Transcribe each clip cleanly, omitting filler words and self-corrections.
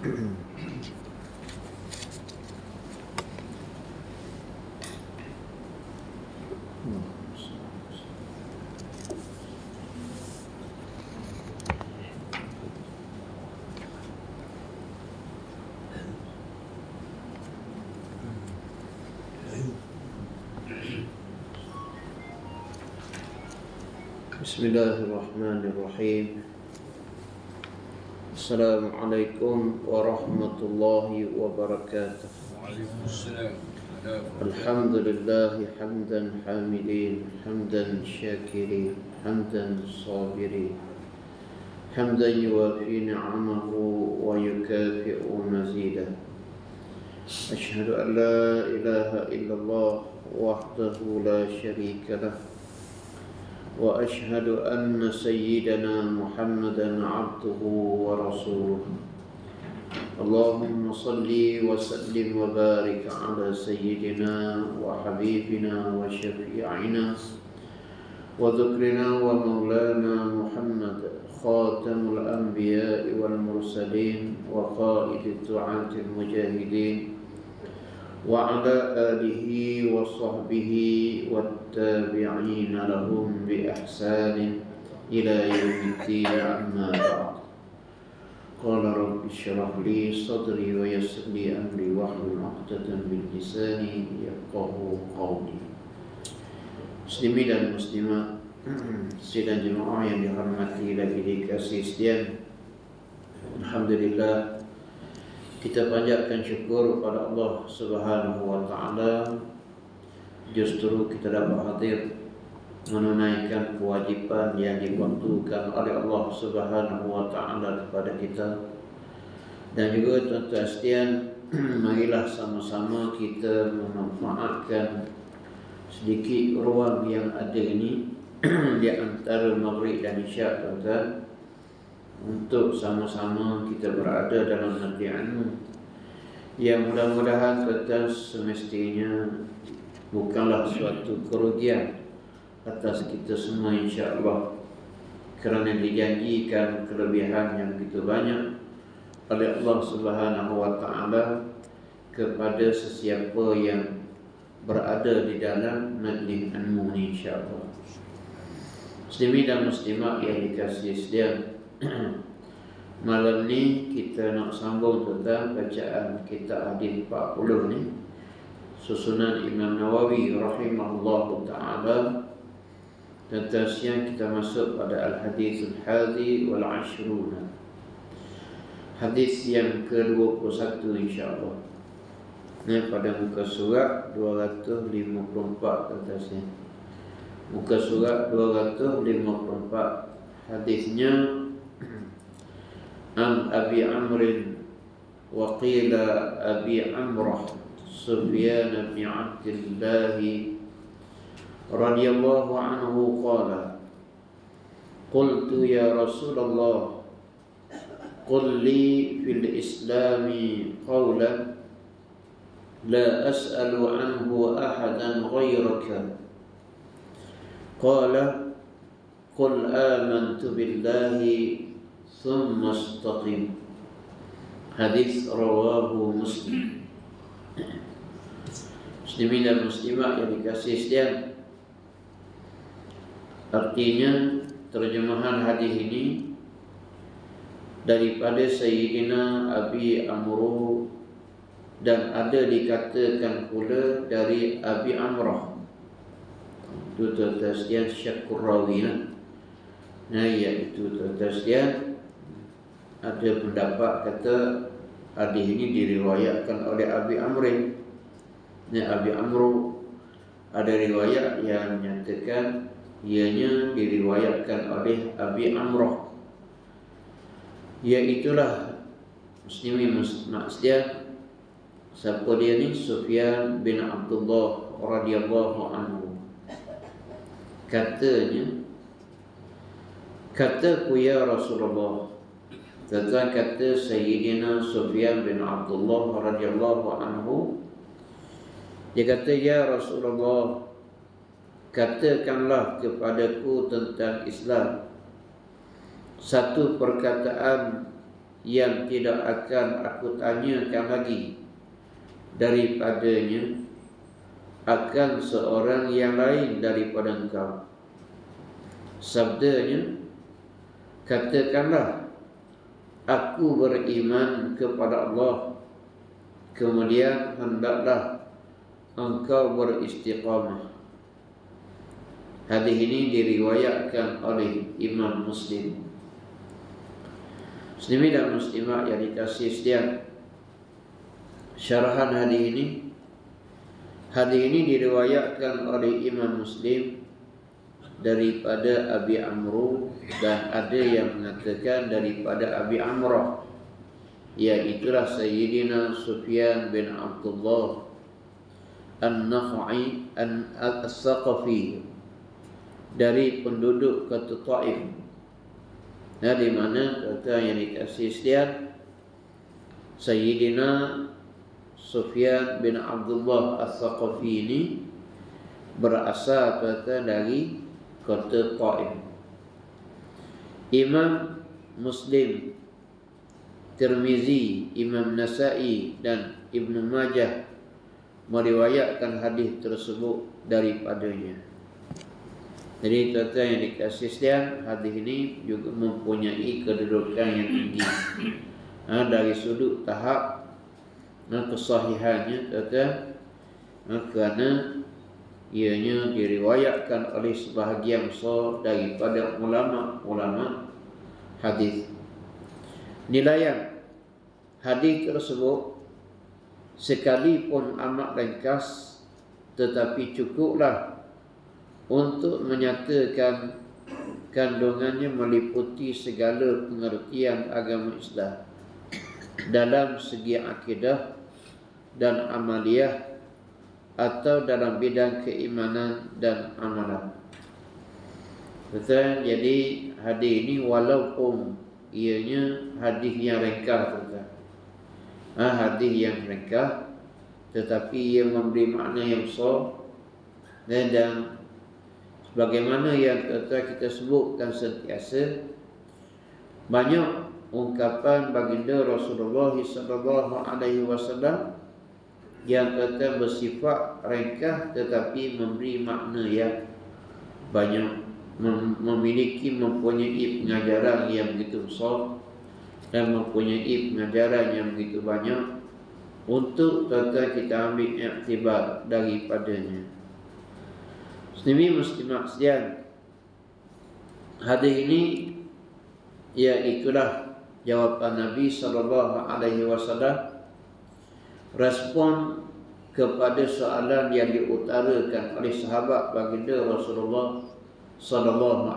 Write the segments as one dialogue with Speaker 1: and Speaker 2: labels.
Speaker 1: Bismillahirrahmanirrahim. Assalamualaikum warahmatullahi wabarakatuh.
Speaker 2: Waalaikumsalam.
Speaker 1: Alhamdulillah hamdan hamidin, hamdan syakirin, hamdan sabirin, hamdan yuwafi ni'amahu wa yukafi'u mazidah. Ashhadu an la ilaha illallah wahdahu la syarika lah, wa ashhadu anna sayyidana Muhammadan abduhu wa rasuluh. Allahumma salli wa sallim wa barik ala sayyidina wa habibina wa syafi'ina wa dhukrina wa maulana Muhammad, khatamul anbiya'i wal mursalin wa qaidid du'atil mujahidin, wa ala alihi wa sahbihi wattabi'in lahum bi ihsanin ila yaumiddin, amma ba'd. Qala rabbi shrah li sadri wa yassir li amri wahlul 'uqdatam min lisani yafqahu qawli. Muslimin dan muslimat, sidang jemaah yang dihormati dan dikasihi sekalian, alhamdulillah kita panjatkan syukur kepada Allah Subhanahu wa taala, justru kita dapat hadir menunaikan kewajiban yang diwaktukan oleh Allah Subhanahu wa taala kepada kita. Dan juga tuan-tuan sekalian, marilah sama-sama kita memanfaatkan sedikit ruang yang ada ini di antara maghrib dan isyak, tuan-tuan, untuk sama-sama kita berada dalam hati ilmu yang mudah-mudahan tuan-tuan semestinya bukanlah suatu kerugian atas kita semua, insya-Allah, kerana dijanjikan kelebihan yang begitu banyak oleh Allah Subhanahu wa taala kepada sesiapa yang berada di dalam majlis ilmu ini, insya-Allah. Muslimin dan muslimat yang dikasihi sekalian, malam ni kita nak sambung tentang bacaan kitab hadis 40 ni, susunan Imam Nawawi rahimahullahu taala. Tentang siang kita masuk pada al-hadithul hadi wal ashruna, hadis yang ke-21 insya-Allah. Ni pada muka surat 254, kata siang. Muka surat 254, hadisnya an Abi Amrin wa qila Abi Amrah Sufyan bin Abdullah radhiyallahu anhu qala qultu ya Rasulullah qul li fil islami qawlan la as'alu anhu ahadan ghayraka qala qul amantu billahi thumma istaqim. Hadis rawahu Muslim. Muslimin dan muslimat yang dikasihi sekalian, artinya terjemahan hadis ini daripada Sayyidina Abi Amru, dan ada dikatakan pula dari Abi Amrah. Itu tuan-tuan sekalian syakur rawi. Nah, iaitu tuan-tuan sekalian, ada pendapat kata hadis ini diriwayatkan oleh Abi Amrin. Ni Abi Amru, ada riwayat yang menyatakan ianya diriwayatkan oleh Abi Amrah. Iaitulah muslimin muslimat sekalian, siapa dia ni? Sufyan bin Abdullah radhiyallahu anhu. Katanya, kataku ya Rasulullah, kata Sayyidina Sufyan bin Abdullah radhiyallahu anhu, dia kata, ya Rasulullah, katakanlah kepadaku tentang Islam satu perkataan yang tidak akan aku tanyakan lagi daripadanya akan seorang yang lain daripada engkau. Sabdanya, katakanlah, aku beriman kepada Allah, kemudian hendaklah engkau beristiqamah. Hadis ini diriwayatkan oleh Imam Muslim. Muslimin dan muslimat yang dikasihi sekalian, syarahan hadis ini diriwayatkan oleh Imam Muslim daripada Abi Amru, dan ada yang mengatakan daripada Abi Amrah, iaitulah Sayyidina Sufyan bin Abdullah An-Nakhai As-Saqafi, dari penduduk kota Taif. Nah, di mana kata yang dikasih sekalian, Sayyidina Sufyan bin Abdullah As-Saqafi ini berasal kata dari kota Taif. Imam Muslim, Tirmizi, Imam Nasa'i dan Ibnu Majah meriwayatkan hadis tersebut daripadanya. Jadi kata yang dikasih sekalian, hadis ini juga mempunyai kedudukan yang tinggi. Dari sudut tahap kesahihannya, kata kerana ianya diriwayatkan oleh sebahagian besar daripada ulama-ulama hadis. Nilaian hadis tersebut sekalipun amat ringkas, tetapi cukuplah untuk menyatakan kandungannya meliputi segala pengertian agama Islam dalam segi akidah dan amaliyah, atau dalam bidang keimanan dan amalan. Betul. Jadi hadis ini walaupun ianya hadis yang ringkas, hadis yang ringkas, tetapi ia memberi makna yang besar. Dan sebagaimana yang kita sebutkan sentiasa, banyak ungkapan baginda Rasulullah SAW yang kata bersifat ringkas tetapi memberi makna yang banyak, mempunyai pengajaran yang begitu besar dan mempunyai pengajaran yang begitu banyak untuk kata kita ambil iktibar daripadanya. Muslimin muslimat sekalian, hadis ini iaitulah jawapan Nabi SAW, respon kepada soalan yang diutarakan oleh sahabat baginda Rasulullah SAW.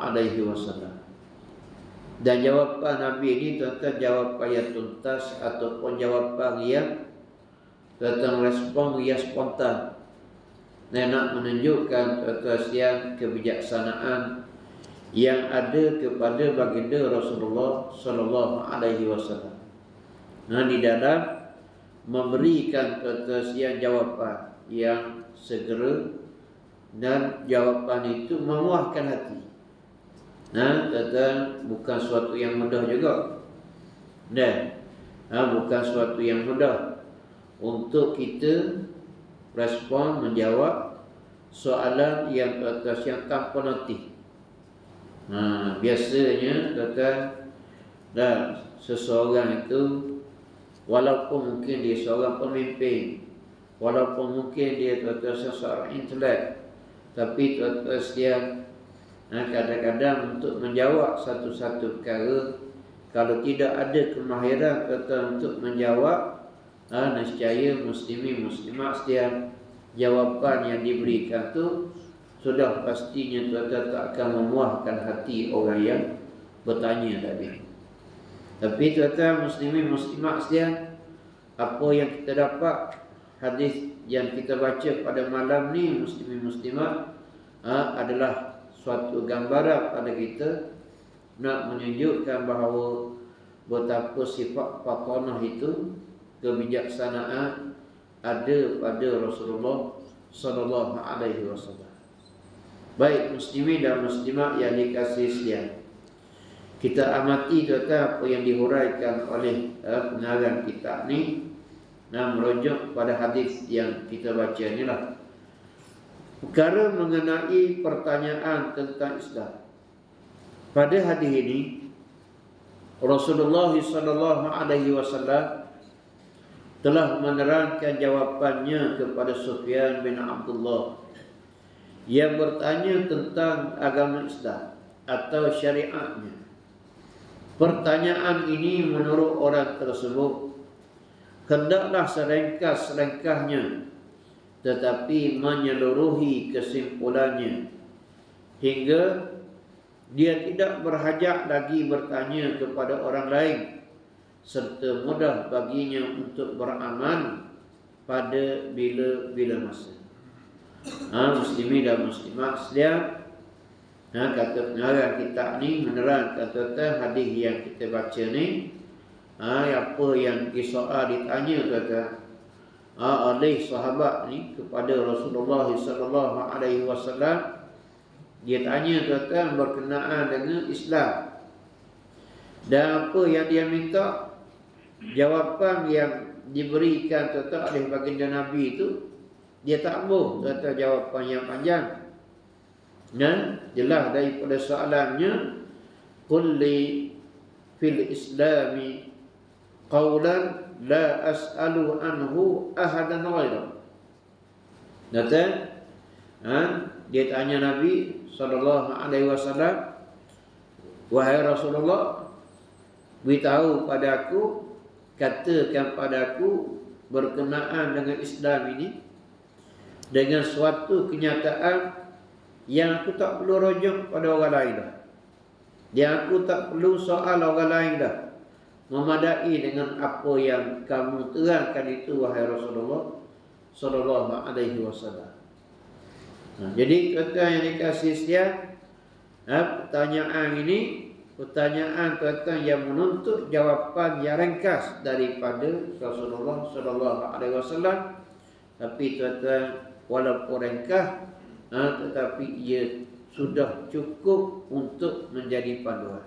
Speaker 1: Dan jawapan Nabi ini tentang jawapan yang tuntas ataupun jawapan yang tentang respon yang spontan, dan nak menunjukkan keasian kebijaksanaan yang ada kepada baginda Rasulullah SAW. Di dalam memberikan ketersediaan jawapan yang segera, dan jawapan itu memuaskan hati. Kata bukan suatu yang mudah juga, dan bukan suatu yang mudah untuk kita respon menjawab soalan yang yang tanpa nanti. Biasanya kata seseorang itu, walaupun mungkin dia seorang pemimpin, walaupun mungkin dia seorang intelek, tapi kadang-kadang untuk menjawab satu-satu perkara, kalau tidak ada kemahiran untuk menjawab, nescaya muslimin muslimat sekalian, jawapan yang diberikan tu sudah pastinya tak akan memuaskan hati orang yang bertanya tadi. Tapi tuan-tuan muslimin muslimat sekalian, apa yang kita dapat hadis yang kita baca pada malam ni, muslimin muslimat, adalah suatu gambaran pada kita, nak menunjukkan bahawa betapa sifat fatanah itu, kebijaksanaan ada pada Rasulullah SAW. Baik muslimin dan muslimat yang dikasihi sekalian, kita amati tuan-tuan apa yang dihuraikan oleh pengarang kitab ni. Merujuk pada hadis yang kita baca ni lah. Perkara mengenai pertanyaan tentang Islam. Pada hadis ini Rasulullah SAW telah menerangkan jawapannya kepada Sufyan bin Abdullah yang bertanya tentang agama Islam atau syariatnya. Pertanyaan ini menurut orang tersebut hendaklah serengkah-serengkahnya, tetapi menyeluruhi kesimpulannya, hingga dia tidak berhajat lagi bertanya kepada orang lain, serta mudah baginya untuk beramal pada bila-bila masa. Muslimin dan muslimat sekalian, kata pengarang kitab ni menerangkan tentang hadis yang kita baca ni. Apa yang disoal ditanya tuan-tuan oleh sahabat ni kepada Rasulullah SAW. Dia tanya tuan-tuan berkenaan dengan Islam, dan apa yang dia minta, jawapan yang diberikan tuan-tuan oleh baginda Nabi itu, dia tak mahu tuan-tuan jawapan yang panjang. Jelas daripada soalannya, qul li fil islami qawlan la as'alu anhu ahadan ghairah. Dia tanya Nabi SAW, wahai Rasulullah, beritahu padaku, katakan padaku berkenaan dengan Islam ini dengan suatu kenyataan yang aku tak perlu rujuk pada orang lain dah, yang aku tak perlu soal orang lain dah, memadai dengan apa yang kamu terangkan itu, wahai Rasulullah SAW. Jadi tuan-tuan yang dikasih sekian, pertanyaan ini pertanyaan tuan-tuan yang menuntut jawapan yang ringkas daripada Rasulullah SAW. Tapi tuan-tuan, walaupun ringkas, tetapi ia sudah cukup untuk menjadi panduan.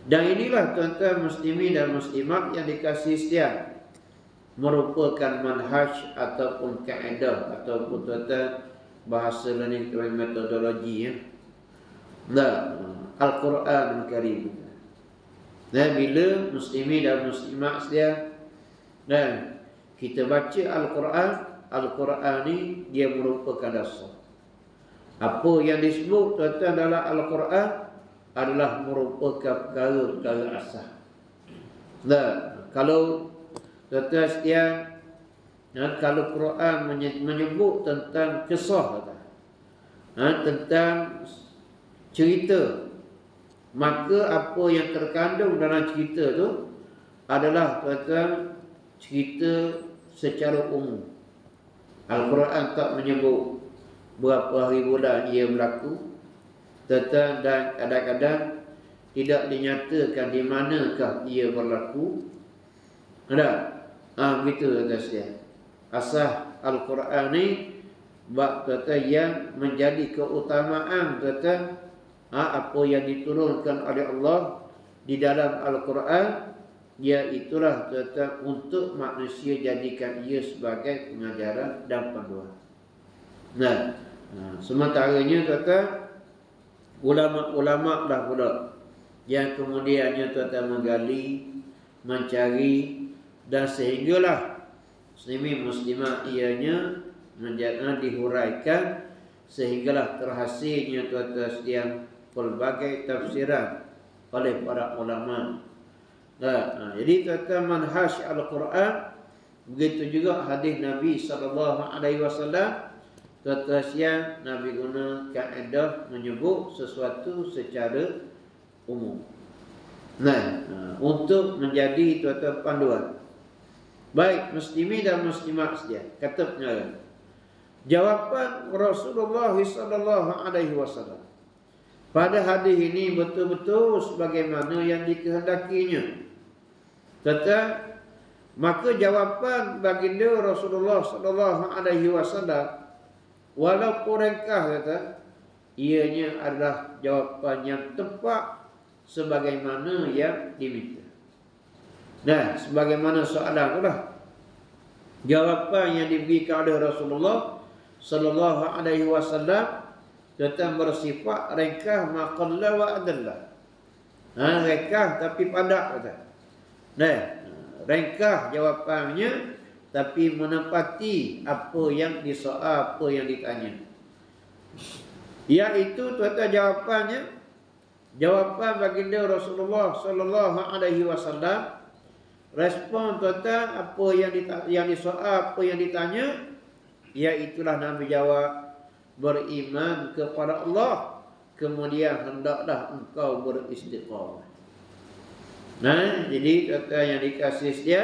Speaker 1: Dan inilah tuan-tuan muslimin dan muslimat yang dikasih sekian, merupakan manhaj ataupun kaedah ataupun tuan-tuan bahasa learning metodologi Al-Quran Al-Karim. Dan bila muslimin dan muslimat sekalian, dan kita baca Al-Quran, Al-Quran ni dia merupakan dasar. Apa yang disebut tuan-tuan dalam Al-Quran adalah merupakan perkara-perkara asas. Kalau tuan-tuan sekalian, kalau Quran menyebut tentang kisah, tentang cerita, maka apa yang terkandung dalam cerita tu adalah tuan-tuan cerita secara umum. Al-Quran tak menyebut berapa hari bulan ia berlaku, dan kadang-kadang tidak dinyatakan di manakah ia berlaku. Begitu tuan-tuan sekalian. Asas Al-Quran ni bab tuan-tuan yang menjadi keutamaan tuan-tuan, apa yang diturunkan oleh Allah di dalam Al-Quran, iaitulah tuan-tuan untuk manusia jadikan ia sebagai pengajaran dan panduan. Sementaranya tuan-tuan, ulama-ulama dah pula yang kemudiannya tuan-tuan menggali, mencari, dan sehinggalah muslimin muslimat ianya menjadi dihuraikan, sehinggalah terhasilnya tuan-tuan sekalian pelbagai tafsiran oleh para ulama. Jadi tuan-tuan, manhaj Al-Quran, begitu juga hadis Nabi SAW. Tuan-tuan sekalian, Nabi guna kaedah menyebut sesuatu secara umum, untuk menjadi tuan-tuan panduan. Baik muslimin dan muslimat sekalian, kata pengarang, jawapan Rasulullah SAW pada hadis ini betul-betul sebagaimana yang dikehendakinya. Maka jawapan baginda Rasulullah SAW walaupun ringkas, ianya adalah jawapan yang tepat sebagaimana yang diminta. Nah, sebagaimana soalan itulah jawapan yang diberikan oleh Rasulullah sallallahu alaihi wasallam tentang bersifat ringkas maqalla wa adalla. Ringkas tapi padat kata. Nah, ringkas jawapannya tapi menepati apa yang disoal, apa yang ditanya. Iaitu tuan-tuan jawapan baginda Rasulullah sallallahu alaihi wasallam, respon tuan-tuan apa yang disoal, apa yang ditanya, iaitulah Nabi jawab, beriman kepada Allah, kemudian hendaklah engkau beristiqamah. Nah, jadi tuan-tuan yang dikasih dia,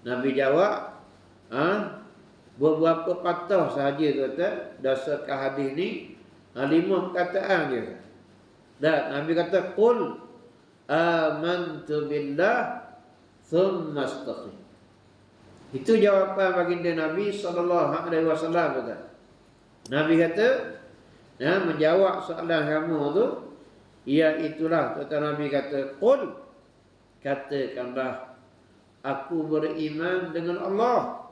Speaker 1: Nabi jawab, beberapa patah sahaja tuan-tuan dasarkan hadis ni, 5 perkataan je. Dan Nabi kata, qul amantu billah thumma istaqim. Itu jawapan baginda Nabi sallallahu alaihi wasallam kata. Nabi kata, menjawab soalan kamu tu, iaitulah tuan-tuan, Nabi kata, qul, katakanlah, aku beriman dengan Allah,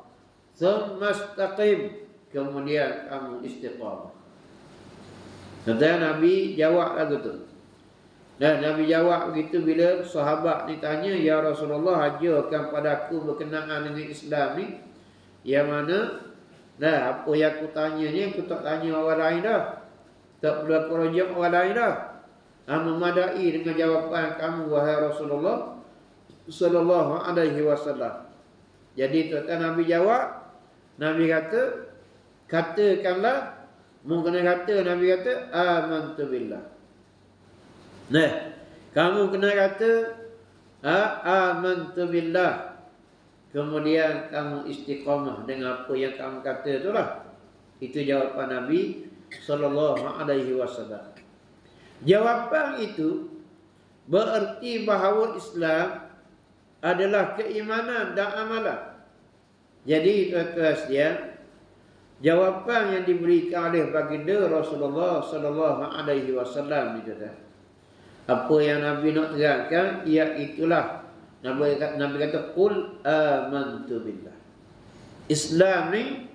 Speaker 1: thumma istaqim, kemudian kamu istiqamah. Tuan-tuan, Nabi jawab lagu tu. Dan Nabi jawab begitu bila sahabat ni tanya, ya Rasulullah, ajarkan pada aku berkenaan dengan Islam ni, yang mana apa yang aku tanya ni aku tak tanya orang lain dah, tak perlu aku rujuk orang lain dah, memadai dengan jawapan kamu wahai Rasulullah sallallahu alaihi wasallam. Jadi tuan-tuan, Nabi jawab, Nabi kata, katakanlah, mungkin kata Nabi kata amantu billah. Nah, kamu kena kata amantu billah, kemudian kamu istiqamah dengan apa yang kamu kata itulah. Itu jawapan Nabi sallallahu alaihi wasallam. Jawapan itu bererti bahawa Islam adalah keimanan dan amalan. Jadi tuan-tuan sekalian, jawapan yang diberikan oleh baginda Rasulullah sallallahu alaihi wasallam itu dah, apa yang Nabi nak terangkan, iaitulah Nabi kata qul amantu billah. Islam ni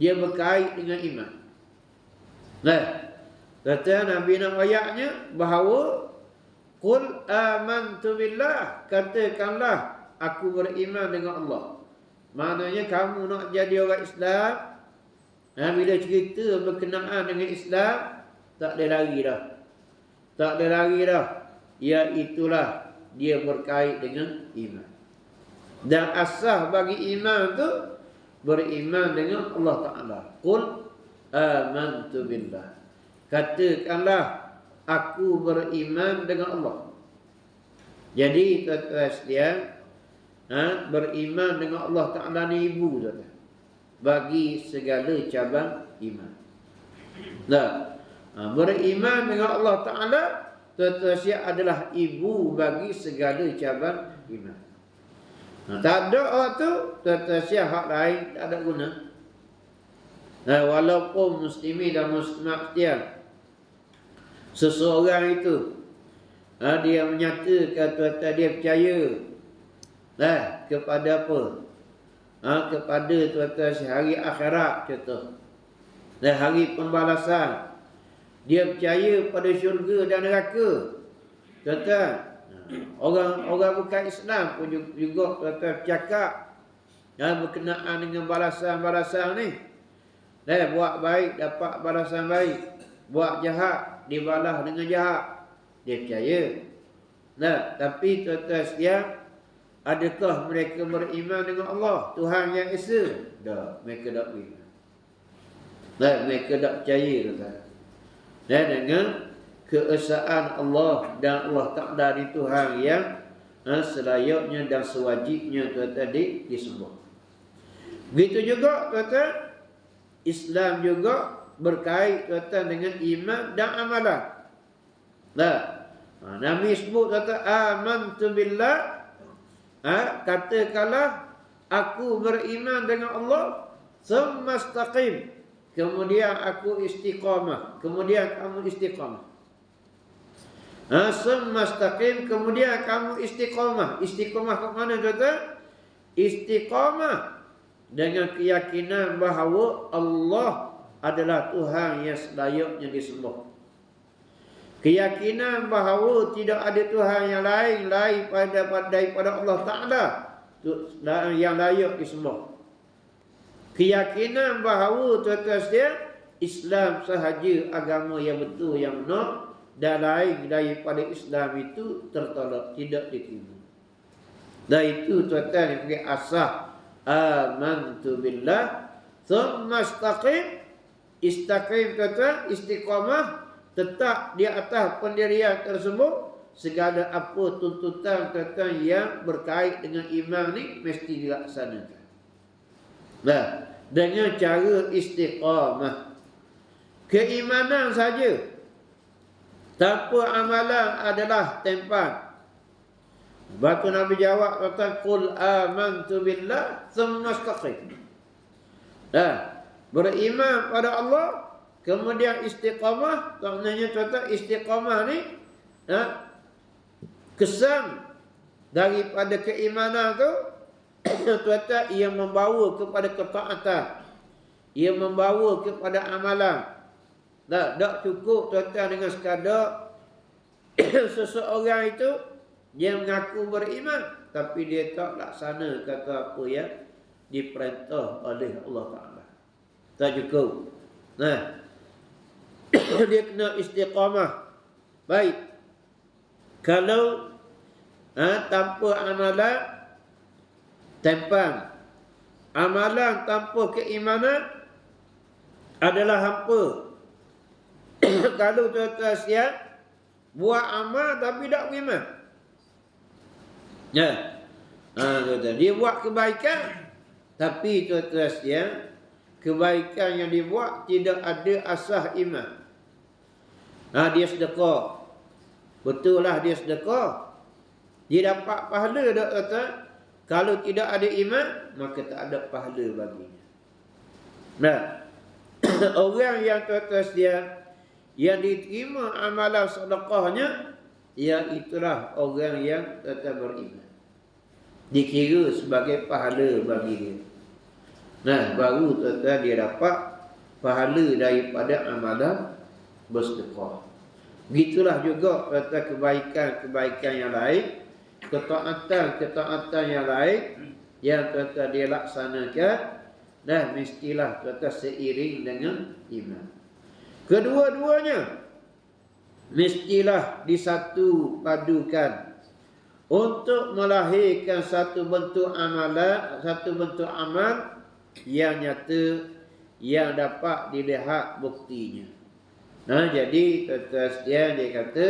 Speaker 1: dia berkait dengan iman. Nah, kata Nabi nak ayatnya bahawa qul amantu billah, katakanlah aku beriman dengan Allah. Maknanya kamu nak jadi orang Islam, bila cerita berkenaan dengan Islam, tak ada lari dah. Tak ada lari dah. Iaitulah dia berkait dengan iman. Dan asas bagi iman tu beriman dengan Allah Ta'ala. Qul amantu billah, katakanlah aku beriman dengan Allah. Jadi tuan-tuan sekalian, beriman dengan Allah Ta'ala ni ibu tuan-tuan bagi segala cabang iman. Nah, beriman dengan Allah Ta'ala tuan-tuan adalah ibu bagi segala cabang iman. Tak ada orang tu tuan-tuan hak lain tak ada guna. Nah, walaupun muslimin dan muslimat sekalian, seseorang itu dia menyatakan tuan-tuan dia percaya kepada apa? Kepada tuan-tuan hari akhirat contoh, dan hari pembalasan. Dia percaya pada syurga dan neraka. Tuan-tuan, orang bukan Islam pun juga tuan-tuan bercakap berkenaan dengan balasan-balasan ni. Buat baik dapat balasan baik, buat jahat dibalas dengan jahat. Dia percaya. Tapi tuan-tuan sekalian, adakah mereka beriman dengan Allah, Tuhan yang Esa? Tak, mereka tak beriman. Mereka tak percaya tuan-tuan. Dan dengan keesaan Allah dan Allah Ta'ala ni Tuhan yang selayaknya dan sewajibnya tuan-tuan disembah. Begitu juga tuan-tuan, Islam juga berkait tuan-tuan dengan iman dan amalan. Nabi sebut tuan-tuan amantu billah, katakanlah aku beriman dengan Allah, tsumma istaqim, kemudian aku istiqamah, kemudian kamu istiqamah. Summa istaqim, kemudian kamu istiqamah. Istiqamah ke mana tuan-tuan? Istiqamah dengan keyakinan bahawa Allah adalah Tuhan yang selayaknya disembah. Keyakinan bahawa tidak ada Tuhan yang lain daripada Allah Ta'ala yang layak disembah. Keyakinan bahawa tuan-tuan sekalian, Islam sahaja agama yang betul, yang benar, dan lain daripada Islam itu tertolak, tidak diterima. Dan itu tuan-tuan yang pakai asah amantu billah thumma istaqim. Istaqim tuan-tuan, istiqamah, tetap di atas pendirian tersebut. Segala apa tuntutan tuan-tuan yang berkait dengan iman ni mesti dilaksanakan. Nah, dengan cara istiqamah. Keimanan saja tanpa amalan adalah tempan. Batu Nabi jawab kata qul amantu billah thumma istaqim. Beriman pada Allah kemudian istiqamah. Maknanya tuan-tuan, istiqamah ni kesan daripada keimanan tu tuan-tuan, ia membawa kepada ketaatan, ia membawa kepada amalan. Tak cukup tuan-tuan dengan sekadar seseorang itu dia mengaku beriman tapi dia tak laksana kata apa yang diperintah oleh Allah Ta'ala. Tak cukup. Dia kena istiqamah. Baik. Kalau tanpa amalan, tempan. Amalan tanpa keimanan adalah hampa. Kalau tuan-tuan sekalian buat amal tapi tak beriman. Dia buat kebaikan tapi tuan-tuan sekalian, kebaikan yang dia buat tidak ada asas iman. Dia sedekah. Betul lah dia sedekah. Dia dapat pahala tak tuan-tuan? Kalau tidak ada iman, maka tak ada pahala baginya. Orang yang tuan-tuan sekalian, yang diterima amalan sedekahnya, iaitulah orang yang tetap beriman. Dikira sebagai pahala bagi dia. Baru tuan-tuan dia dapat pahala daripada amalan bersedekah. Begitulah juga tuan-tuan kebaikan-kebaikan yang lain, ketaatan yang lain yang tuan-tuan dia laksanakan, mestilah tuan-tuan seiring dengan iman. Kedua-duanya mestilah disatu padukan untuk melahirkan satu bentuk amalan, satu bentuk amal yang nyata, yang dapat dilihat buktinya. Jadi tuan-tuan sekalian, dia kata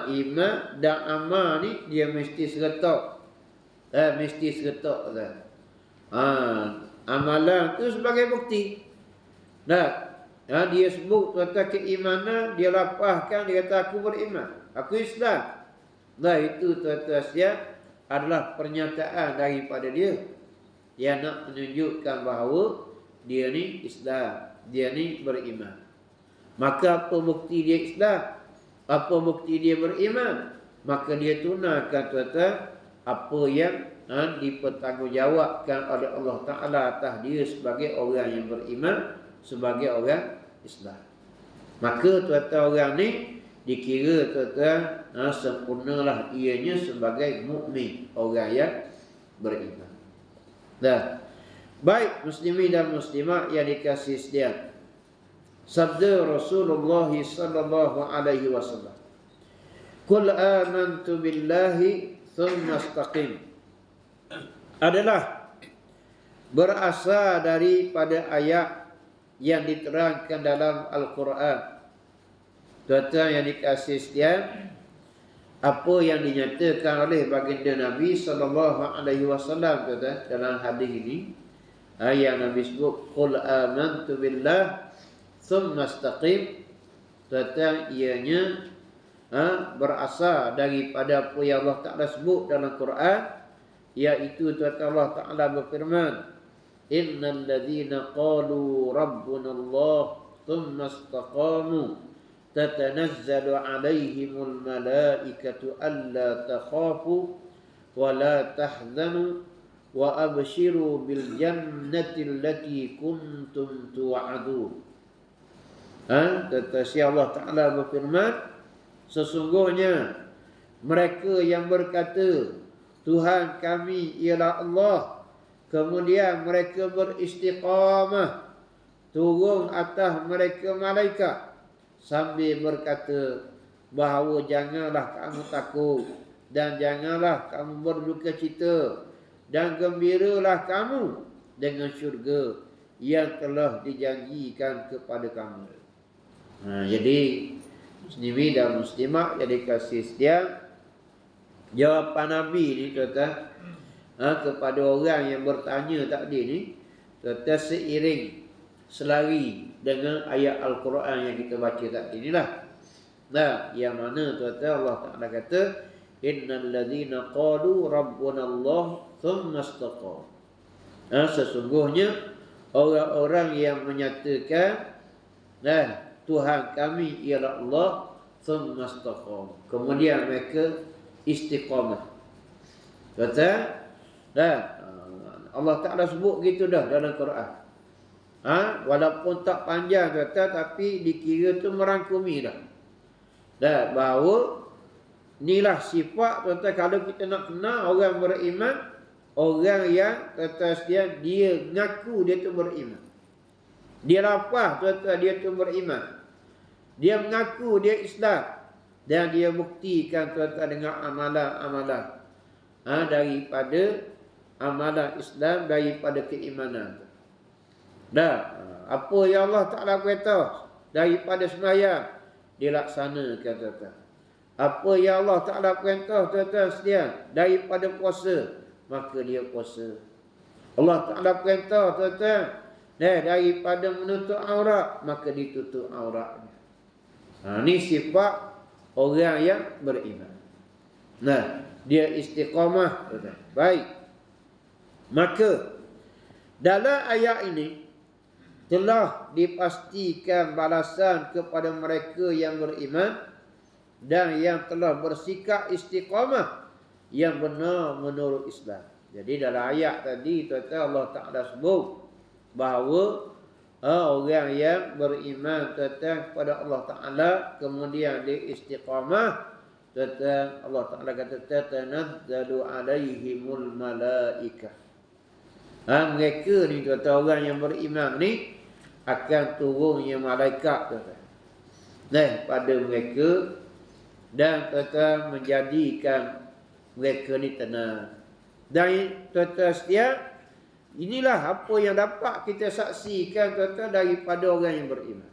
Speaker 1: iman dan amal ni dia mesti serta. Mesti serta. Amalan tu sebagai bukti. Dia sebut tuan-tuan keimanan, dia lapahkan, dia kata aku beriman, aku Islam. Itu tuan-tuan sekalian adalah pernyataan daripada dia yang nak menunjukkan bahawa dia ni Islam, dia ni beriman. Maka apa bukti dia Islam? Apa bukti dia beriman? Maka dia tunaikan tuan-tuan apa yang dipertanggungjawabkan oleh Allah Ta'ala atas dia sebagai orang yang beriman, sebagai orang Islam. Maka tuan-tuan orang ni dikira tuan-tuan sempurnalah ianya sebagai mukmin, orang yang beriman. Baik muslimin dan muslimat yang dikasihi sekalian, sabda Rasulullah sallallahu alaihi wasallam, "Qul amantu billahi thumma istaqim," adalah berasal daripada ayat yang diterangkan dalam Al-Quran. Tuan-tuan yang dikasihi sekalian, apa yang dinyatakan oleh baginda Nabi sallallahu alaihi wasallam tuan-tuan dalam hadis ini, yang Nabi sebut qul amantu billah thumma istaqim, tuan-tuan ianya berasal daripada apa yang Allah Ta'ala sebut dalam Quran, iaitu tuan-tuan Allah Ta'ala berfirman, innal ladzina qalu rabbuna Allah thumma istaqamu tatanazzalu alaihimul malaikatu alla takhafu wa la tahzanu wa abshiru bil jannati allati kuntum tu'adun. Kata Allah Ta'ala berfirman, sesungguhnya mereka yang berkata Tuhan kami ialah Allah, kemudian mereka beristiqamah, turun atas mereka malaikat sambil berkata bahawa janganlah kamu takut dan janganlah kamu berduka cita dan gembiralah kamu dengan syurga yang telah dijanjikan kepada kamu. Jadi muslimin dan muslimat jadi kasih setia, jawapan Nabi ni kata kepada orang yang bertanya tadi ni, kata seiring selari dengan ayat Al-Quran yang kita baca tadi ni lah. Yang mana kata Allah Ta'ala kata innal ladzina qalu rabbuna Allah thumma istaqamu. Sesungguhnya orang-orang yang menyatakan Tuhan kami ialah Allah thumma istaqamu, kemudian mereka istiqamah. Kata Allah Ta'ala sebut gitu dah dalam Quran. Walaupun tak panjang kata, tapi dikira tu merangkumi dah. Bahawa inilah sifat kata kalau kita nak kenal orang beriman, orang yang kata dia ngaku dia tu beriman. Dia lafaz kata dia tu beriman. Dia mengaku dia Islam dan dia buktikan kata dengan amalan-amalan daripada amalan Islam, daripada keimanan. Apa yang Allah Ta'ala kata daripada sembahyang dilaksanakan kata. Apa yang Allah Ta'ala perintah kata sedia daripada puasa, maka dia puasa. Allah Ta'ala perintah kata daripada menutup aurat, maka ditutup auratnya. Ini sifat orang yang beriman. Dia istiqamah. Baik. Maka dalam ayat ini telah dipastikan balasan kepada mereka yang beriman dan yang telah bersikap istiqamah yang benar menurut Islam. Jadi dalam ayat tadi kata Allah Ta'ala sebut bahawa orang yang beriman kata kepada Allah Ta'ala kemudian dia istiqamah, kata Allah Ta'ala kata tatanazzalu alaihimul malaikah. Mereka ni kata orang yang beriman ni akan turunnya malaikat kata pada mereka dan kata menjadikan mereka ni tenang. Dan kata setia, inilah apa yang dapat kita saksikan kata daripada orang yang beriman.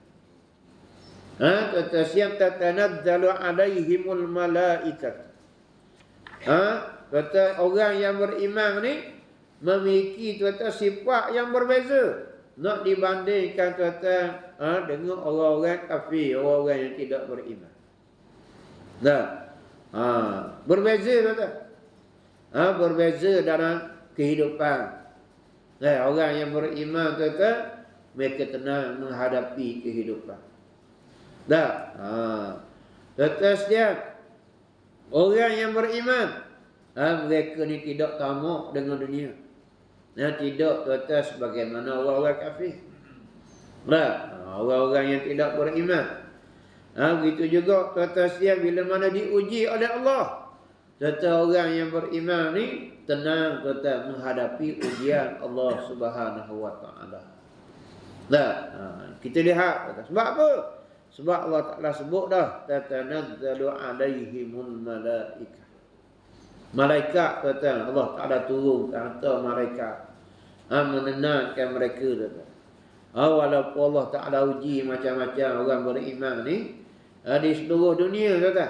Speaker 1: Kata siang tatanazzalu alaihimul malaikat. Kata orang yang beriman ni memiliki kata sifat yang berbeza nak dibandingkan kata dengan orang-orang kafir, orang-orang yang tidak beriman. Berbeza kata. Berbeza dalam kehidupan. Orang yang beriman kata mereka tenang menghadapi kehidupan. Kata sedia orang yang beriman mereka ni tidak tamak dengan dunia. Tidak kata sebagaimana orang-orang kafir. Orang-orang yang tidak beriman. Begitu juga kata sedia bila mana diuji oleh Allah, kata orang yang beriman ni tenang kata menghadapi ujian Allah Subhanahu wa Ta'ala. Kita lihat kata, sebab apa? Sebab Allah Ta'ala sebut dah tatanazzalu alaihimul malaikah. Malaikat kata Allah Ta'ala turun ke atas malaikat menenangkan mereka kata. Walaupun Allah Ta'ala uji macam-macam orang beriman ni di seluruh dunia kata.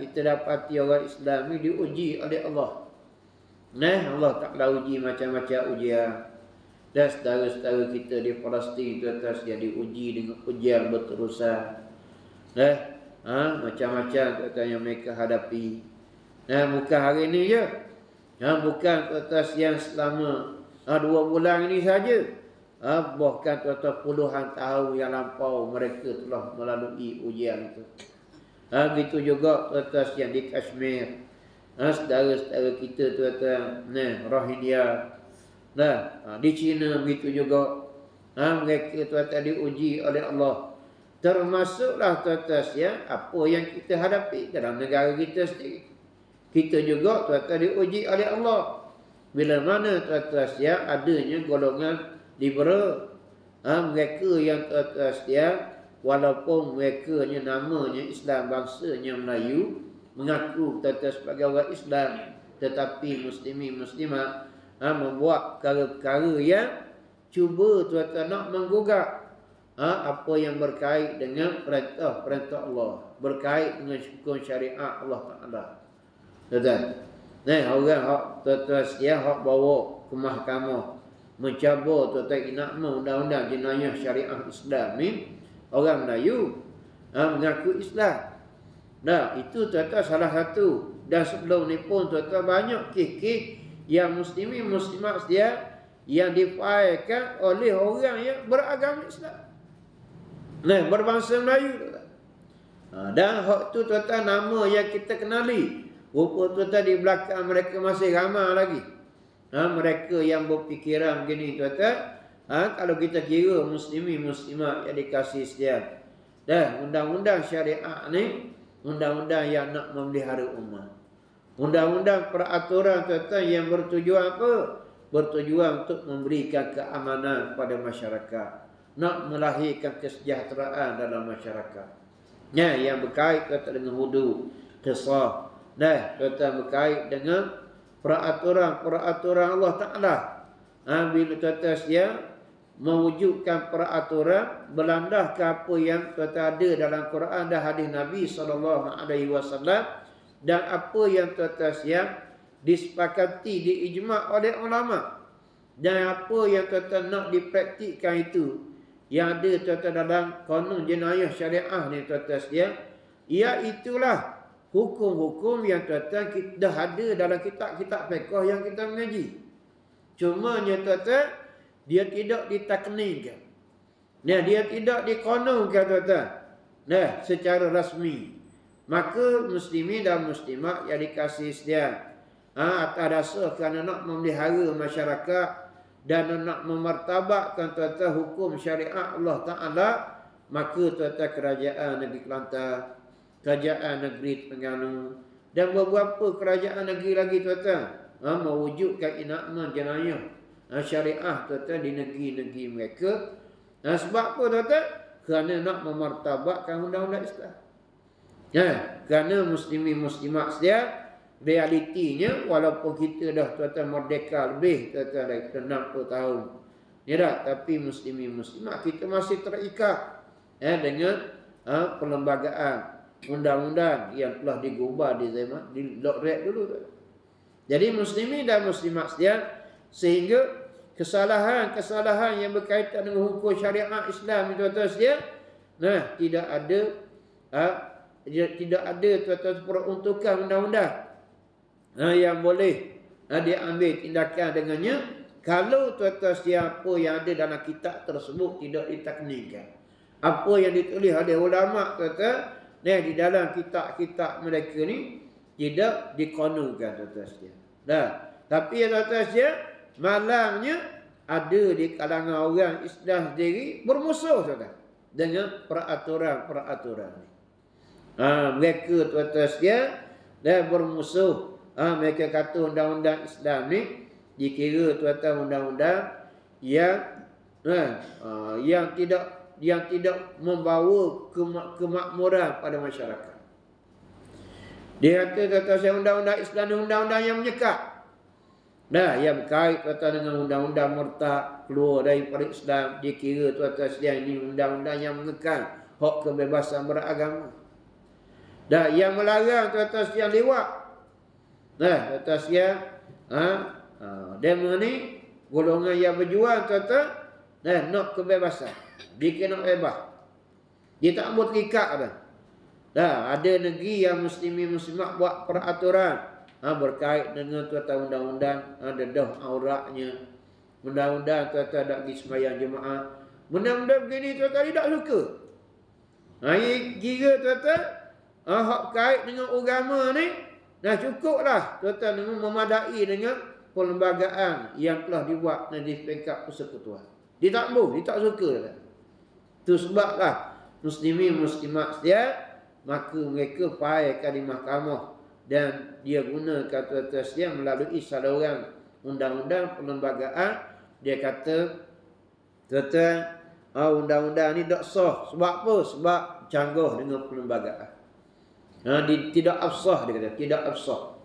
Speaker 1: Kita dapati orang Islam ni diuji oleh Allah. Allah Ta'ala uji macam-macam ujian. Dan saudara-saudara kita di Palestin kata dia diuji dengan ujian berterusan. Macam-macam kata yang mereka hadapi. Bukan hari ni je. Bukan kata yang selama 2 bulan ini saja. Bahkan tuan-tuan puluhan tahun yang lampau mereka telah melalui ujian itu. Begitu juga tuan-tuan yang di Kashmir. Saudara-saudara kita tuan-tuan, Rohingya. Di China begitu juga. Mereka tuan-tuan diuji oleh Allah. Termasuklah tuan-tuan apa yang kita hadapi dalam negara kita sendiri. Kita juga tuan-tuan diuji oleh Allah. Bila mana tuan-tuan adanya golongan liberal. Mereka yang tuan-tuan walaupun mereka namanya Islam, bangsanya Melayu, mengaku tuan-tuan sebagai orang Islam, tetapi muslimin muslimat membuat perkara-perkara yang cuba tuan-tuan nak menggugat apa yang berkait dengan perintah Allah, berkait dengan hukum syariat Allah Taala. Tuan-tuan, orang hak tuan-tuan hak bawa ke mahkamah mencabar tuan-tuan inakma undang-undang jenayah syariah Islam ni orang Melayu mengaku Islam. Itu tuan-tuan salah satu. Dan sebelum ni pun tuan-tuan banyak kes-kes yang muslimin muslimat yang difailkan oleh orang yang beragama Islam. Berbangsa Melayu. Dan hak tu tuan-tuan nama yang kita kenali. Rupa tuan-tuan di belakang mereka masih ramai lagi. Mereka yang berfikiran begini tuan-tuan. Kalau kita kira muslimin muslimat yang dikasih sedia. Undang-undang syariat ni undang-undang yang nak memelihara umat. Undang-undang peraturan tuan-tuan yang bertujuan apa? Bertujuan untuk memberikan keamanan kepada masyarakat. Nak melahirkan kesejahteraan dalam masyarakat. Yang berkait tuan-tuan dengan hudud, qisas. Tuan-tuan berkait dengan peraturan-peraturan Allah Ta'ala. Bila tuan-tuan mewujudkan peraturan berlandaskan apa yang tuan-tuan ada dalam Quran dan hadis Nabi SAW, dan apa yang tuan-tuan disepakati, diijma' oleh ulama, dan apa yang tuan-tuan nak dipraktikkan itu yang ada tuan-tuan dalam kanun jenayah syariah ni tuan-tuan, iaitulah hukum-hukum yang tuan-tuan dah ada dalam kitab-kitab fiqh yang kita mengaji. Cuma tuan-tuan, dia tidak ditaknikan. Dia tidak dikononkan tuan-tuan. Secara rasmi. Maka muslimin dan muslimat yang dikasih sedia atas dasar kerana nak memelihara masyarakat dan nak memartabatkan tuan-tuan hukum syariat Allah Ta'ala, maka tuan-tuan kerajaan negeri Kelantan, kerajaan negeri Terengganu dan beberapa kerajaan negeri lagi tuan-tuan mewujudkan inakman jenayah syariah tuan-tuan di negeri-negeri mereka. Sebab apa tuan-tuan? Kerana nak memartabatkan undang-undang Islam. Kerana muslimin muslimat sedia, realitinya walaupun kita dah tuan-tuan merdeka lebih tuan-tuan dari 60 tahun. Tapi muslimin muslimat kita masih terikat dengan perlembagaan undang-undang yang telah digubah di zaman di Lok Red dulu tuan. Jadi muslimin dan muslimat sedia, sehingga kesalahan-kesalahan yang berkaitan dengan hukum syariat Islam itu tuan-tuan sedia, tidak ada tuan-tuan peruntukan undang-undang yang boleh diambil tindakan dengannya kalau tuan-tuan siapa yang ada dalam kitab tersebut tidak ditaknikan. Apa yang ditulis oleh ulama tuan-tuan di dalam kitab-kitab mereka ni tidak dikononkan tuan-tuan sekalian. Tapi tuan-tuan sekalian, malangnya ada di kalangan orang Islam sendiri bermusuh tuan-tuan dengan peraturan-peraturan ni. Mereka tuan-tuan sekalian bermusuh. Mereka kata undang-undang Islam ni dikira tuan-tuan undang-undang yang tidak membawa kemakmuran pada masyarakat. Dia kata tuan-tuan undang-undang Islam ni undang-undang yang menyekat. Yang berkait tuan-tuan dengan undang-undang murtad, keluar daripada Islam, dikira tuan-tuan sekalian ini undang-undang yang mengekang hak kebebasan beragama. Yang melarang tuan-tuan sekalian lewat. Tuan-tuan sekalian, demo ni golongan yang berjuang tuan-tuan, nak kebebasan. Dia kena bebas. Dia tak boleh terikat dah. Ada negeri yang muslimin muslimat buat peraturan berkait dengan tuan-tuan undang-undang dedah auratnya. Mudah-mudahan tuan-tuan tak pergi sembahyang jemaah. Mudah-mudahan begini tuan-tuan dia tak suka. Kira tuan-tuan, hak kait dengan agama ni dah cukuplah tuan-tuan dengan memadai dengan perlembagaan yang telah dibuat di peringkat persekutuan. Dia tak mau, dia tak suka. Itu sebablah muslimin muslimat sedia, maka mereka faikan di mahkamah dan dia gunakan tuan-tuan sedia melalui saluran undang-undang perlembagaan. Dia kata tuan-tuan, undang-undang ni tak sah. Sebab apa? Sebab canggah dengan perlembagaan. Tidak absah, dia kata. Tidak absah.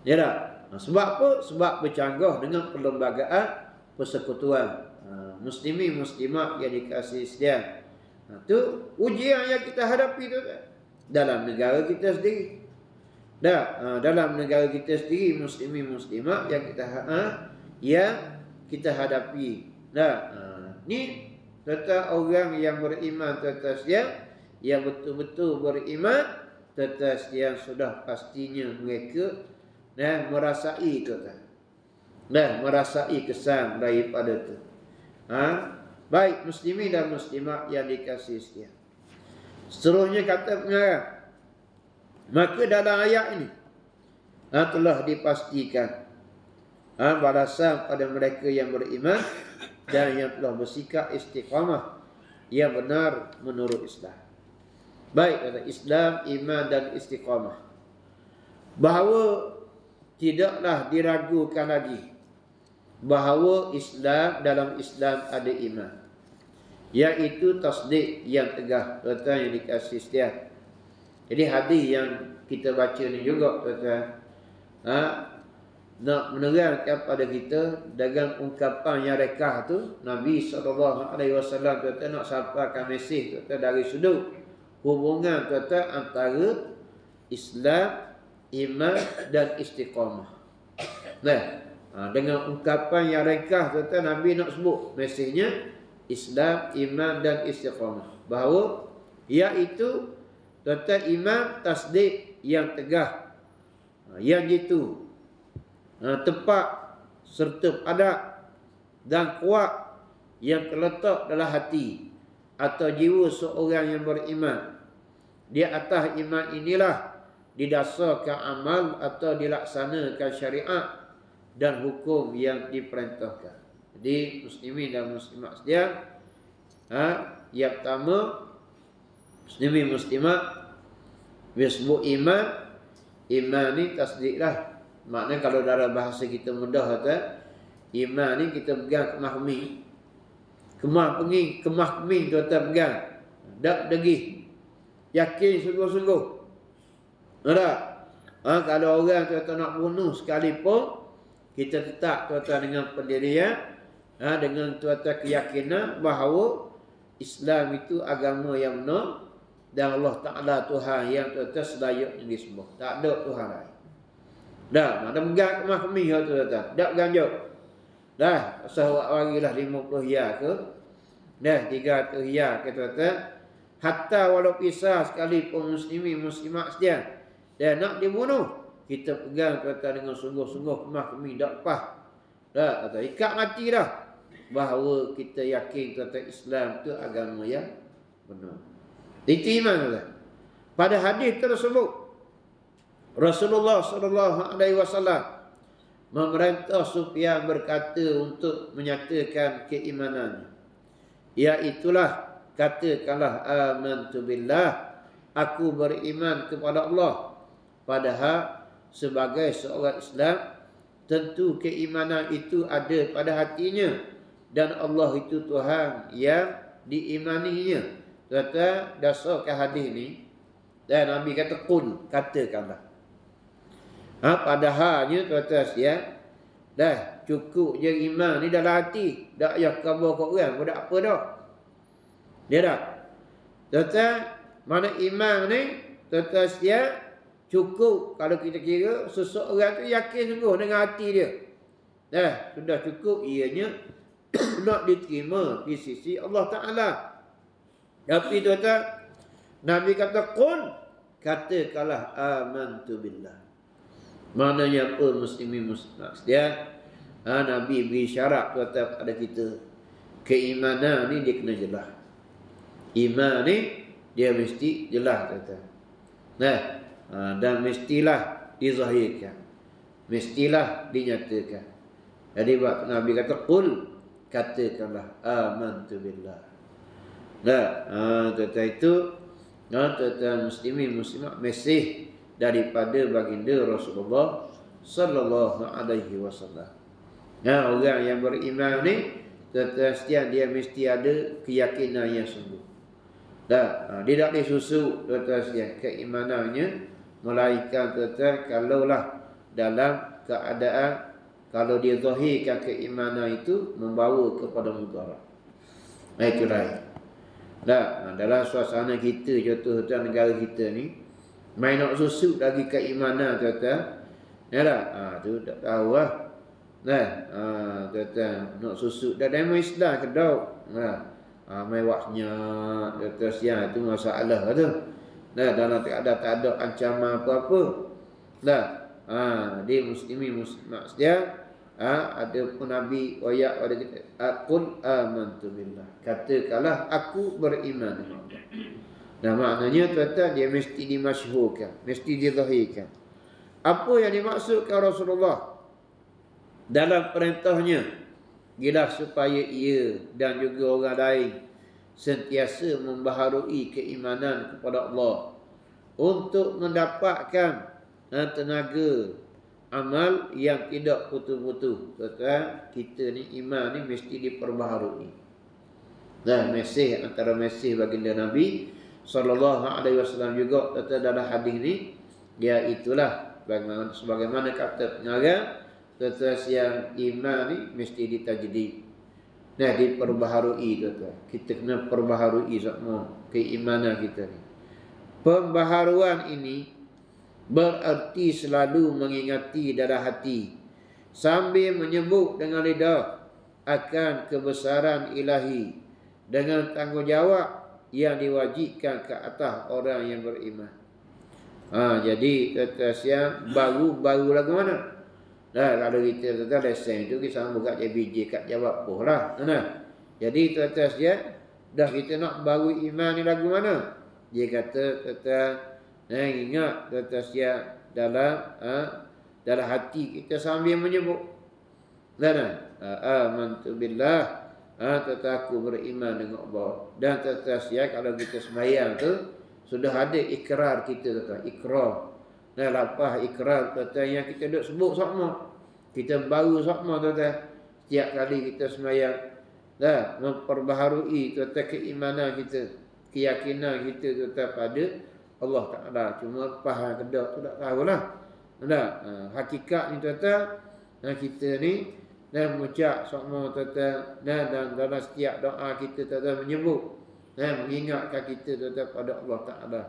Speaker 1: Ya tak? Sebab apa? Sebab bercanggah dengan perlembagaan persekutuan. Muslimin muslimat yang dikasihi sekalian. Itu ujian yang kita hadapi tu dalam negara kita sendiri. Dalam negara kita sendiri, muslimin muslimat yang kita hadapi. Ni tuan-tuan orang yang beriman tuan-tuan sekalian, yang betul-betul beriman tuan-tuan sekalian, sudah pastinya mereka merasai tuan-tuan. Merasai kesan daripada tu. Baik muslimin dan muslimat yang dikasihi sekalian. Seterusnya kata pengarang, maka dalam ayat ini telah dipastikan balasan pada mereka yang beriman dan yang telah bersikap istiqamah yang benar menurut Islam. Baik, kata Islam, iman dan istiqamah. Bahawa tidaklah diragukan lagi bahawa Islam, dalam Islam ada iman, iaitu tasdik yang tegah. Tuan-tuan yang dikasihi sekalian, jadi hadis yang kita baca ni juga tuan-tuan nak menerangkan pada kita dengan ungkapan yang rekah tu, Nabi SAW tuan-tuan nak sampaikan mesej tuan-tuan dari sudut hubungan tuan-tuan antara Islam, iman dan istiqamah. Dengan ungkapan yang rekah tuan-tuan, Nabi nak sebut mesejnya Islam, iman dan istiqamah. Bahawa iaitu tuan-tuan iman tasdik yang tegah, yang jitu, tepat serta padat dan kuat yang terletak dalam hati atau jiwa seorang yang beriman. Di atas iman inilah didasarkan amal atau dilaksanakan syariat dan hukum yang diperintahkan. Jadi muslimin dan muslimat sekalian, yang pertama muslimin muslimat, bila sebut iman, iman ni tasdik lah. Maknanya kalau dalam bahasa kita mudah kata, iman ni kita pegang kemah keming tuan-tuan pegang, tak degih, yakin sungguh-sungguh. Tak? Kalau orang tuan-tuan nak bunuh sekalipun, kita tetap tuan-tuan dengan pendirian, dengan tuan-tuan keyakinan bahawa Islam itu agama yang benar dan Allah Ta'ala Tuhan yang tuan-tuan selayaknya disembah. Tak ada Tuhan lain. Dah, mana pegang kemah kemih tuan-tuan. Tak ganjok. Dah, sahwak warilah 50 ya ke? Dah, 300 ya ke tuan-tuan. Hatta walau pisah sekalipun muslimin muslimat sekalian, dan nak dibunuh, kita pegang tuan-tuan dengan sungguh-sungguh kemah kemih, tak lepas. Dah, kata ikat mati dah. Bahawa kita yakin tuan-tuan Islam itu agama yang benar. Itu iman tuan. Pada hadis tersebut Rasulullah SAW memerintah Sufyan berkata untuk menyatakan keimanannya, iaitulah katakanlah amantu billah, aku beriman kepada Allah. Padahal sebagai seorang Islam, tentu keimanan itu ada pada hatinya dan Allah itu Tuhan yang diimaninya. Tuan-tuan, dasarkan hadis ni, dan Nabi kata qul, katakanlah. Padahalnya tuan-tuan sekalian, dah cukup je iman ni dalam hati, tak payah khabar kat orang pun tak apa dah. Dia tak? Tuan-tuan, mana iman ni tuan-tuan sekalian, cukup kalau kita kira seseorang tu yakin sungguh dengan hati dia. Dah, sudah cukup ianya nak diterima di sisi Allah Ta'ala. Tapi tuan-tuan, Nabi kata qul, katakanlah amantu billah. Maknanya apa muslimin muslimat sekalian? Nabi beri syarat kepada kita. Keimanan ni dia kena jelas. Iman ni dia mesti jelas kata. Dan mestilah dizahirkan. Mestilah dinyatakan. Jadi Nabi kata qul, katakanlah amantu billah. Kata itu kata muslimin muslimat mesej daripada baginda Rasulullah sallallahu alaihi wasallam. Orang yang beriman ni setiap dia mesti ada keyakinan yang sungguh. Dia tak disusu keimanannya, melainkan kalaulah dalam keadaan kalau dia zahirkan keimanan itu membawa kepada mudarat. Itu lain. Dalam suasana kita, contoh negara kita ni, main nak susu lagi keimanan kata. Tu tak tahu lah. Kata nak susu dah demo Islam ke dak. Mewahnya kata siang itu masalah tu. Dalam tak ada ancaman apa-apa. Dia muslimin muslimat sedia. Ada pun Nabi ayat pada kita, qul amantu billah, katakanlah aku beriman dengan Allah. Maknanya tuan-tuan, dia mesti dimasyhurkan, mesti dizahirkan. Apa yang dimaksudkan Rasulullah dalam perintahnya, ialah supaya ia dan juga orang lain sentiasa membaharui keimanan kepada Allah untuk mendapatkan tenaga amal yang tidak putus-putus. Kata kita ni iman ni mesti diperbaharui. Mesej antara mesej baginda Nabi sallallahu alaihi wasallam juga kata dalam hadis ni, dia itulah sebagaimana kata pengarang, kata yang iman ni mesti ditajdid. Diperbaharui kata. Kita kena perbaharui semua keimanan kita ni. Pembaharuan ini berarti selalu mengingati dalam hati sambil menyebut dengan lidah akan kebesaran ilahi dengan tanggungjawab yang diwajibkan ke atas orang yang beriman. Jadi kata siang baru lagu mana? Kalau kita kata lesen itu kita sama kat JBJ kat jawab poh lah. Jadi kata siang dah kita nak baru iman ni lagu mana? Dia kata ingat kata siap dalam hati kita sambil menyebut amantu billah, kata aku beriman dengan Allah. Dan kata siap kalau kita sembahyang tu sudah ada ikrar kita, kata ikrar. Lepas ikrar kata yang kita duk sebut sama, kita baru sama kata setiap kali kita sembahyang, memperbaharui kata keimanan kita, keyakinan kita kata pada Allah Ta'ala. Cuma faham kedak tu tak tahulah. Hakikat ni kata kita ni mengucap semua kata dan dalam setiap doa kita kata menyebut mengingatkan kita kata pada Allah Ta'ala.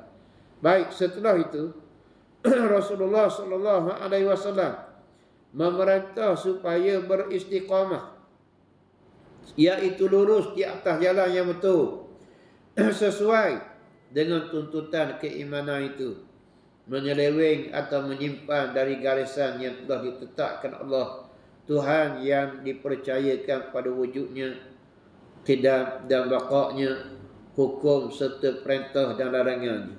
Speaker 1: Baik, setelah itu Rasulullah sallallahu alaihi wasallam memerintah supaya beristiqamah, iaitu lurus di atas jalan yang betul sesuai dengan tuntutan keimanan itu, menyeleweng atau menyimpan dari garisan yang telah ditetapkan Allah Tuhan yang dipercayakan pada wujudnya, qidam dan baqa'nya, hukum serta perintah dan larangannya.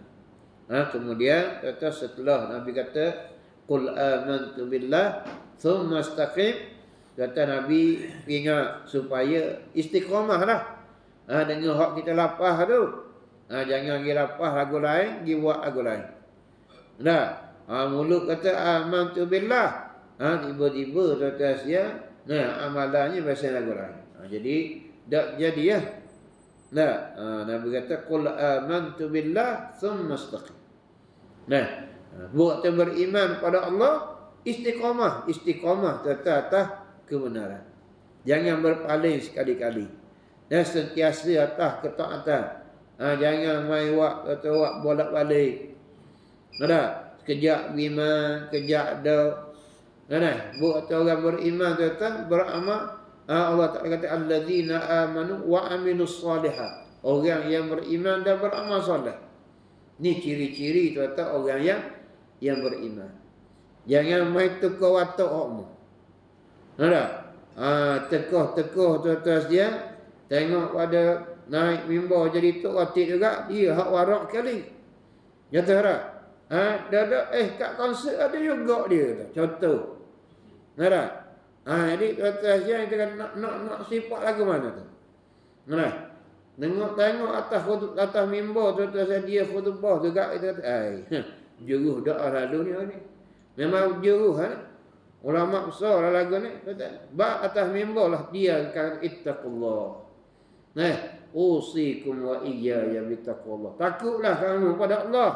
Speaker 1: Kemudian kata setelah Nabi kata qul amantu billah thumma istaqim, kata Nabi ingat supaya istiqamah lah dengan hak kita lapah tu. Jangan pergi lapah lagu lain, pergi buat lagu lain. Mulut kata amantu billah, tiba-tiba kata sia, amalannya bahasa lagu lain. Jadi tak jadi ya. Nabi kata qul amantu billah thumma istaqim. Buat beriman pada Allah, istiqamah atas kebenaran. Jangan berpaling sekali-kali. Dan sentiasa atas ketaatan. Jangan main wak bolak-balik. Kejap beriman, kejap dak. Buat orang beriman kata beramal. Allah Ta'ala kata allazina amanu wa amilus solihat. Orang yang beriman dan beramal soleh. Ni ciri-ciri kata orang yang beriman. Jangan main tukar watak hokmu. tekoh-tekoh tuan-tuan dia tengok pada naik mimbar jadi tok ratib juga, dia hak warak kali. Nyata tak? Kat konsert ada juga dia tu. Contoh. Nah, jadi tuan-tuan dia kita nak sifat lagu mana tu? Nah, tengok atas mimbar tuan-tuan dia khutbah juga kita kata, juruh doa lalu ni. Memang juruh ulama besar lah lagu ni kata, atas mimbar lah dia kata ittaqullah. Nah, usikum wa iyaya bittaqullah. Takutlah kamu pada Allah.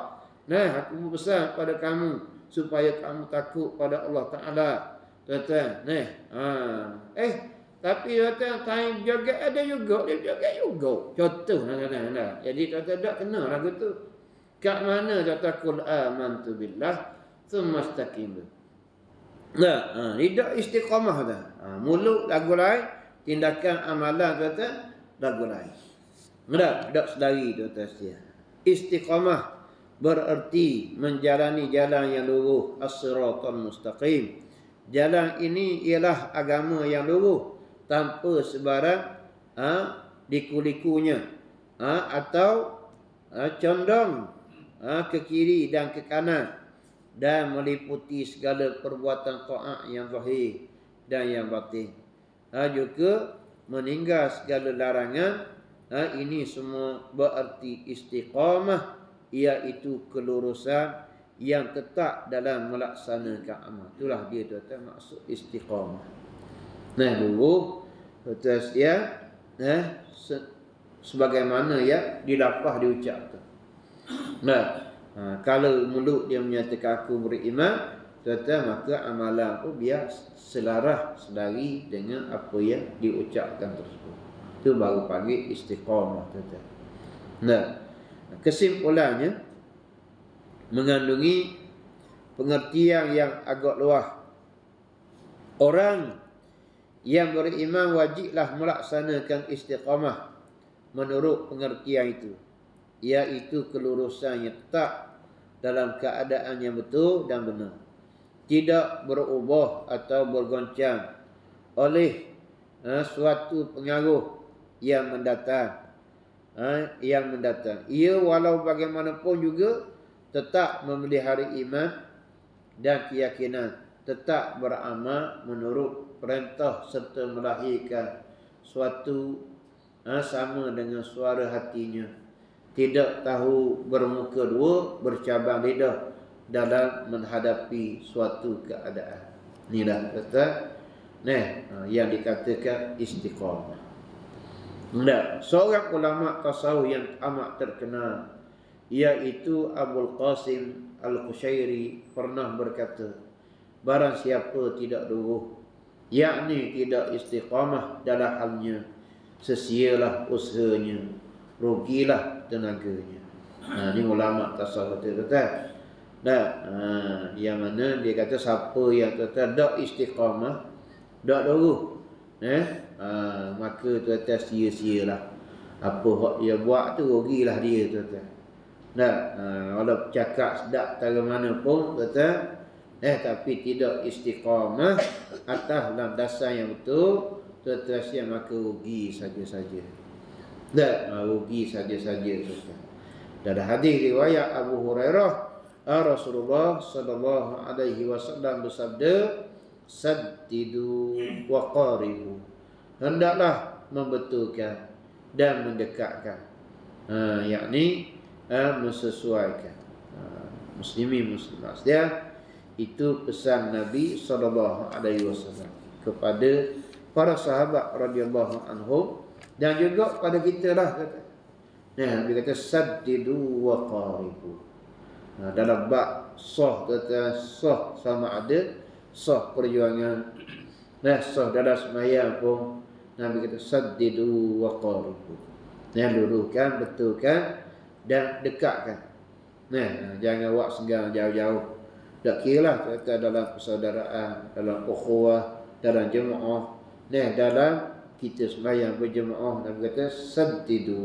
Speaker 1: Nah, aku pesan pada kamu supaya kamu takut pada Allah Taala. Tuan-tuan, tapi tuan-tuan time joget ada juga, dia joget juga. Contoh nah. Jadi tuan-tuan tak kena lagu tu. Kat mana kata qul amantu billah tsumma istaqim. Nah, lidah istiqamah dah. Mulut lagu lain, tindakan amalan tuan-tuan lagu lain. Tak sedari tuan-tuan sekalian. Istiqamah bererti menjalani jalan yang lurus, as-siratal mustaqim. Jalan ini ialah agama yang lurus tanpa sebarang liku-likunya atau condong ke kiri dan ke kanan, dan meliputi segala perbuatan taat yang zahir dan yang batin. Juga meninggal segala larangan. Ini semua berarti istiqamah, iaitu kelurusan yang tetap dalam melaksanakan amal. Itulah dia tuan-tuan maksud istiqamah. Nah, dulu tuan-tuan dia sebagaimana ya dilafaz diucapkan. Nah, kalau mulut dia menyatakan aku beriman, tuan-tuan, maka amalan pun biar selaras sedari dengan apa yang diucapkan tersebut. Itu baru panggil istiqamah, tuan-tuan. Nah, kesimpulannya mengandungi pengertian yang agak luas. Orang yang beriman wajiblah melaksanakan istiqamah menurut pengertian itu, iaitu kelurusan yang tetap dalam keadaan yang betul dan benar, tidak berubah atau bergoncang oleh suatu pengaruh yang mendatang. Ia walau bagaimanapun juga tetap memelihara iman dan keyakinan, tetap beramal menurut perintah serta melahirkan suatu sama dengan suara hatinya, tidak tahu bermuka dua, bercabang lidah dalam menghadapi suatu keadaan. Inilah kata yang dikatakan istiqamah. Seorang ulama tasawuf yang amat terkenal, iaitu Abul Qasim Al-Qushairi, pernah berkata, barang siapa tidak lurus, yakni tidak istiqamah dalam halnya, sesialah usahanya, rugilah tenaganya. Ini ulama tasawuf kata. Yang mana dia kata siapa yang tak istiqamah, tak lurus, maka tuan-tuan sia-sialah apa hak dia buat tu, rugilah dia tuan-tuan. Walau cakap sedap tara mana pun tuan-tuan, tapi tidak istiqamah atas dalam dasar yang betul, tuan-tuan siap, maka rugi saja-saja. Rugi saja-saja tuan-tuan. Dalam hadis riwayat Abu Hurairah, Rasulullah sallallahu alaihi wasallam bersabda, saddidu wa qaribu, hendaklah membetulkan dan mendekatkan, yakni mensesuaikan. Muslimin muslimat dia, itu pesan Nabi sallallahu alaihi wasallam kepada para sahabat radhiyallahu anhum, dan juga pada kita lah kata. Nabi kata saddidu wa qaribu. Dalam bab sah kata, sah sama ada sah perjuangan, sah dalam sembahyang pun Nabi kata saddidu wa qaribu. Luruskan, betulkan dan dekatkan. Jangan buat segang jauh-jauh. Tak kira lah kata dalam persaudaraan, dalam ukhuwah, dalam jemaah, dalam kita sembahyang berjemaah, Nabi kata saddidu.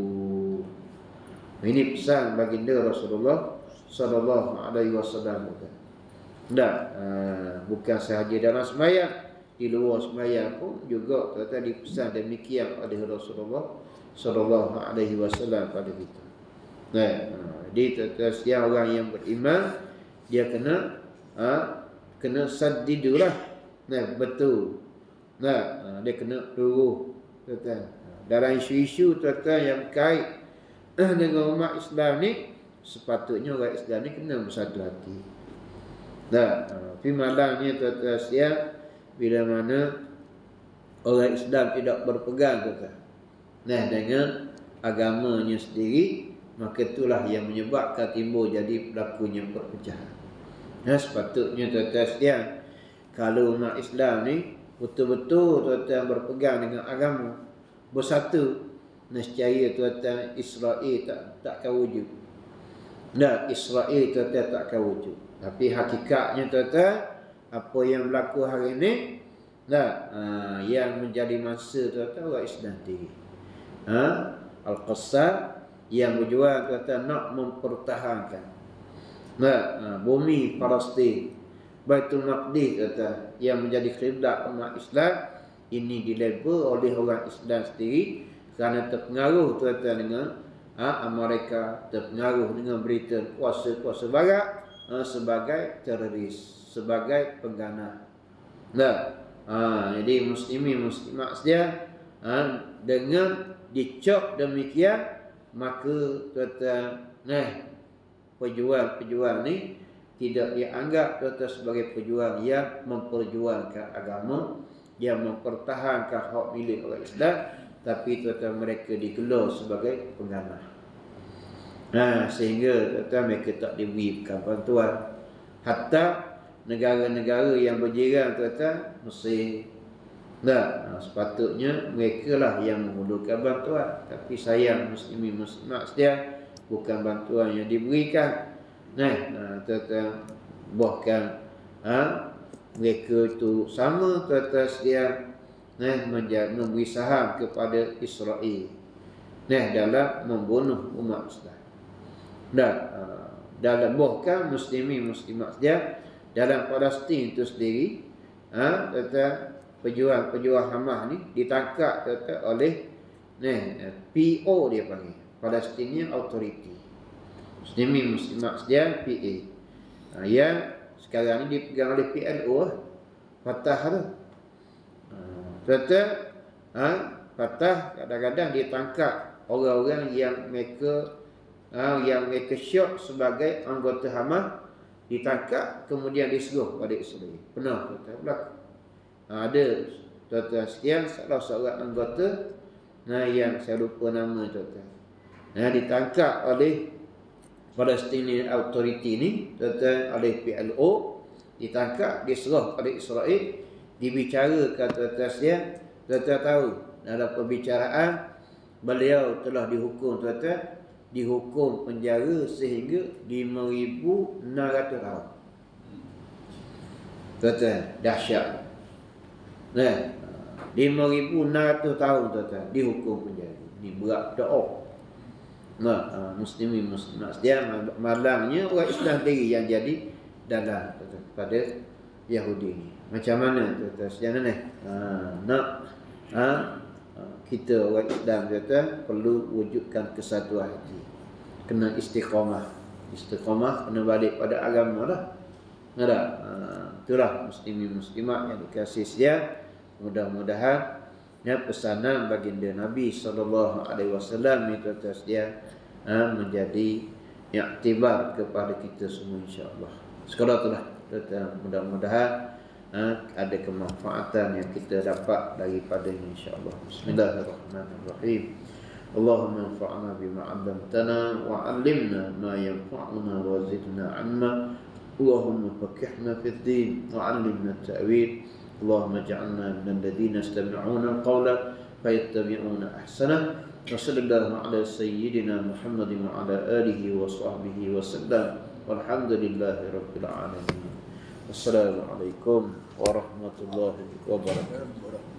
Speaker 1: Ini pesan baginda Rasulullah sallallahu alaihi wasallam. Bukan sahaja dalam sembahyang, di luar sembahyang pun juga tuan-tuan dipesan demikian oleh Rasulullah sallallahu alaihi wasallam pada kita. Nah, jadi tuan-tuan sekalian, orang yang beriman dia kena saddidulah. Nah, betul. Nah, dia kena lurus tuan-tuan. Dalam isu-isu tuan-tuan yang berkait dengan umat Islam ni, sepatutnya orang Islam ni kena bersatu hati. Nah, tapi malangnya tuan-tuan sekalian, bila mana orang Islam tidak berpegang tuan-tuan, dengan agamanya sendiri, maka itulah yang menyebabkan timbul jadi berlakunya perpecahan. Sepatutnya tuan-tuan sekalian, kalau umat Islam ni betul-betul tuan-tuan berpegang dengan agama, bersatu, nescaya tuan-tuan Israel takkan wujud. Israel tuan-tuan takkan wujud. Tapi hakikatnya tuan-tuan, apa yang berlaku hari ini, yang menjadi masa tuan-tuan orang Islam sendiri. Al-Qassam yang berjuang tuan-tuan nak mempertahankan bumi Palestin, Baitul Maqdis tuan-tuan, yang menjadi kiblat umat Islam. Ini dilabel oleh orang Islam sendiri kerana terpengaruh tuan-tuan dengan Amerika, terpengaruh dengan Britain, kuasa-kuasa barat, sebagai teroris, sebagai pengganas. Jadi muslimin muslimat sekalian, dengan dicop demikian, maka tuan-tuan, pejuang ni tidak dianggap tuan-tuan sebagai pejuang yang memperjuangkan agama, yang mempertahankan hak milik orang Islam, tapi tuan-tuan mereka digelar sebagai pengganas. Sehingga tuan-tuan mereka tak diberikan bantuan. Hatta negara-negara yang berjiran tuan-tuan, Mesir, sepatutnya mereka lah yang memerlukan bantuan, tapi sayang muslimin muslimat sekalian, bukan bantuan yang diberikan. Tuan-tuan, bahkan mereka itu sama tuan-tuan sekalian, memberi saham kepada Israel dalam membunuh umat Islam. Dalam bahkan muslimin muslimat sekalian, dalam Palestin itu sendiri, tuan-tuan, pejuang Hamas ni ditangkap tuan-tuan oleh PO, dia panggil, Palestinian Authority. Muslimin muslimat sekalian, PA, yang sekarang ni dipegang oleh PLO, Fatah tu. Tuan-tuan, Fatah kadang-kadang ditangkap orang-orang yang mereka syok sebagai anggota Hamas, ditangkap kemudian disuruh pada Israel. Pernah tuan-tuan berlaku. Ada tuan-tuan sekalian, salah seorang anggota yang saya lupa nama tuan-tuan, ditangkap oleh Palestinian Authority ni tuan-tuan, oleh PLO, ditangkap, disuruh pada Israel, dibicarakan tuan-tuan sekalian. Tuan-tuan tahu dalam pembicaraan beliau telah dihukum tuan-tuan, dihukum penjara sehingga 5,600 tahun. Tuan-tuan, dahsyat. 5,600 tahun tuan-tuan dihukum penjara. Ini berat doa. Muslimin muslimat sekalian, malangnya orang Islam sendiri yang jadi dalam pada Yahudi ni. Macam mana tuan-tuan sekalian kita orang Islam tuan-tuan perlu wujudkan kesatuan hati, kena istiqamah. Istiqamah kena balik pada agama lah. Itulah muslimin muslimat yang dikasihi sekalian. Mudah-mudahan pesanan baginda Nabi sallallahu alaihi wasallam itu tuan-tuan sekalian menjadi iktibar kepada kita semua, insya-Allah. Sekarang itulah tuan-tuan, mudah-mudahan ada kemanfaatan yang kita dapat daripadanya, insya-Allah. Bismillahirrahmanirrahim. Allahumma anfa'na bima 'allamtana wa 'allimna ma yanfa'una wa zidna 'ilma. Allahumma faqihna fid din wa 'allimna at-ta'wil. اللهم اجعلنا من الذين يستمعون القول فيتبعون احسنه وصلى الله على سيدنا محمد وعلى اله وصحبه وسلم والحمد لله رب العالمين. السلام عليكم ورحمة الله وبركاته.